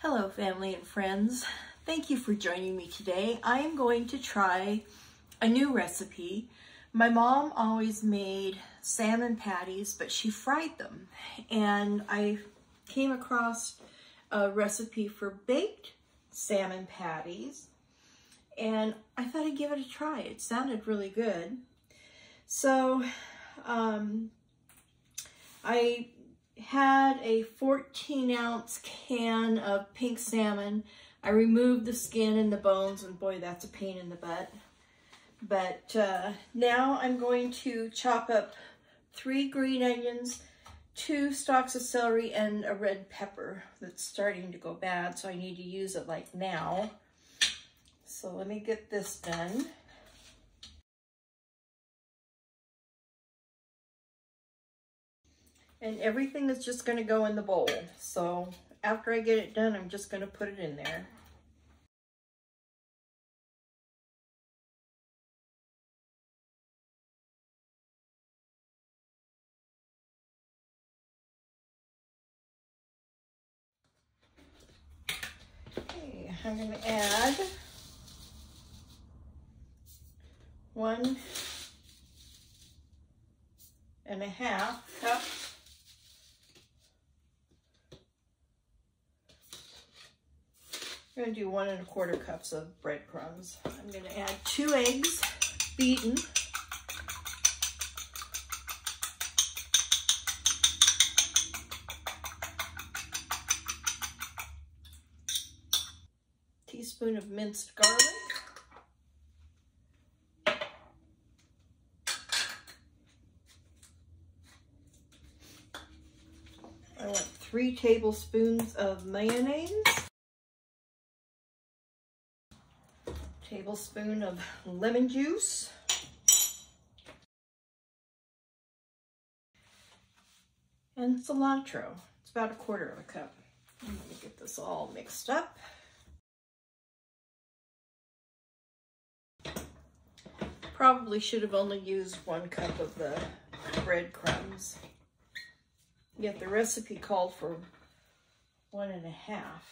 Hello family and friends. Thank you for joining me today. I am going to try a new recipe. My mom always made salmon patties, but she fried them. And I came across a recipe for baked salmon patties, and I thought I'd give it a try. It sounded really good. So I had a 14-ounce can of pink salmon. I removed the skin and the bones, and boy, that's a pain in the butt. But now I'm going to chop up 3 green onions, 2 stalks of celery, and a red pepper that's starting to go bad, so I need to use it like now. So let me get this done. And everything is just going to go in the bowl. So after I get it done, I'm just going to put it in there. Okay, I'm going to add 1.5 cups I'm going to do 1 1/4 cups of breadcrumbs. I'm going to add 2 eggs, beaten. Teaspoon of minced garlic. I want 3 tablespoons of mayonnaise. Tablespoon of lemon juice. And cilantro. It's about 1/4 cup. I'm going to get this all mixed up. Probably should have only used 1 cup of the breadcrumbs. Yet the recipe called for 1.5.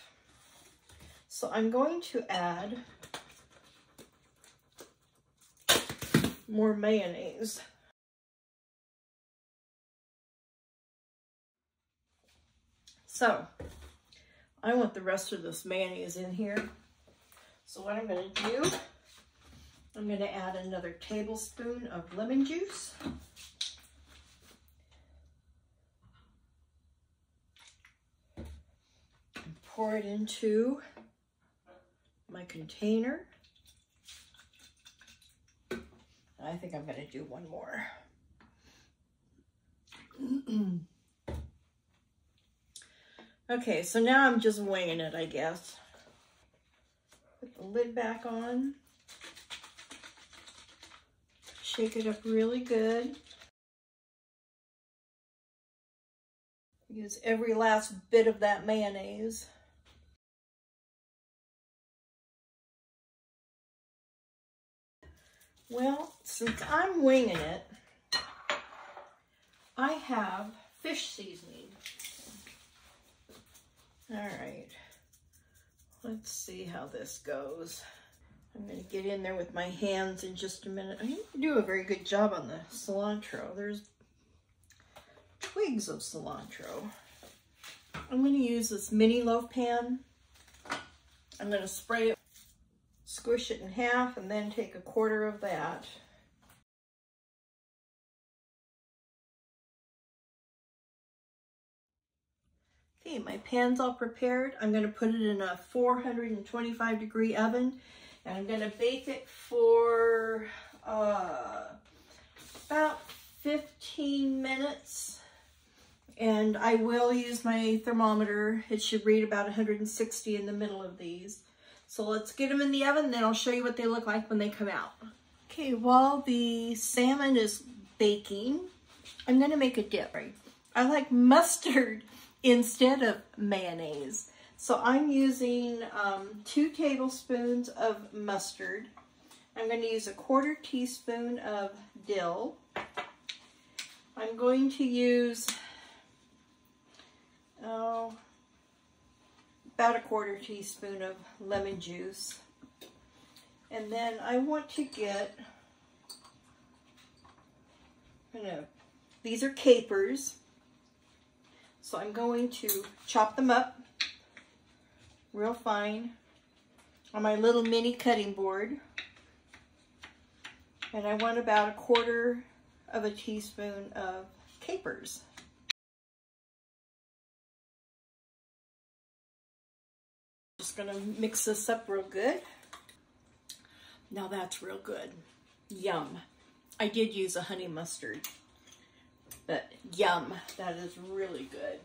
So I'm going to add more mayonnaise. So I want the rest of this mayonnaise in here. So what I'm going to do, I'm going to add another tablespoon of lemon juice. And pour it into my container. I think I'm going to do 1 more. Okay, so now I'm just winging it, I guess. Put the lid back on. Shake it up really good. Use every last bit of that mayonnaise. Well, since I'm winging it, I have fish seasoning. All right, let's see how this goes. I'm going to get in there with my hands in just a minute. I didn't do a very good job on the cilantro. There's twigs of cilantro. I'm going to use this mini loaf pan. I'm going to spray it, squish it in half, and then take 1/4 of that. Okay, my pan's all prepared. I'm going to put it in a 425-degree oven, and I'm going to bake it for about 15 minutes. And I will use my thermometer. It should read about 160 in the middle of these. So let's get them in the oven, then I'll show you what they look like when they come out. Okay, while the salmon is baking, I'm going to make a dip. I like mustard instead of mayonnaise. So I'm using 2 tablespoons of mustard. I'm going to use 1/4 teaspoon of dill. I'm going to use about a 1/4 teaspoon of lemon juice. And then I want to get, these are capers. So I'm going to chop them up real fine on my little mini cutting board. And I want about a 1/4 of a teaspoon of capers. Just gonna mix this up real good. Now that's real good. Yum. I did use a honey mustard, but yum, that is really good.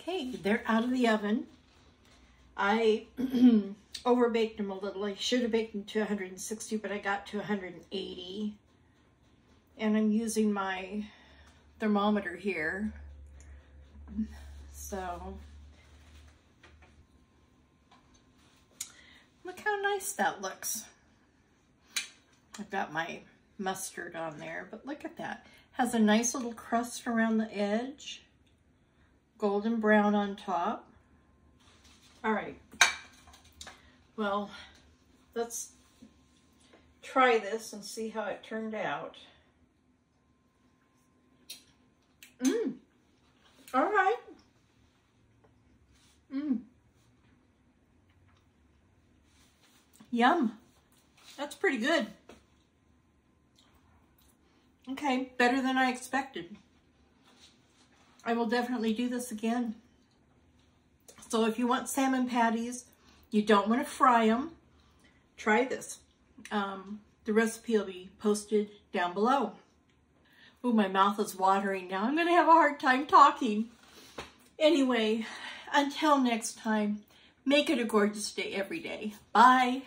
Okay, they're out of the oven. I overbaked them a little. I should have baked them to 160, but I got to 180. And I'm using my thermometer here. So, look how nice that looks. I've got my mustard on there, but look at that. Has a nice little crust around the edge. Golden brown on top. All right. Well, let's try this and see how it turned out. All right. Yum. That's pretty good. Okay, better than I expected. I will definitely do this again. So if you want salmon patties, you don't want to fry them, try this. The recipe will be posted down below. Ooh, my mouth is watering now. I'm going to have a hard time talking. Anyway, until next time, make it a gorgeous day every day. Bye.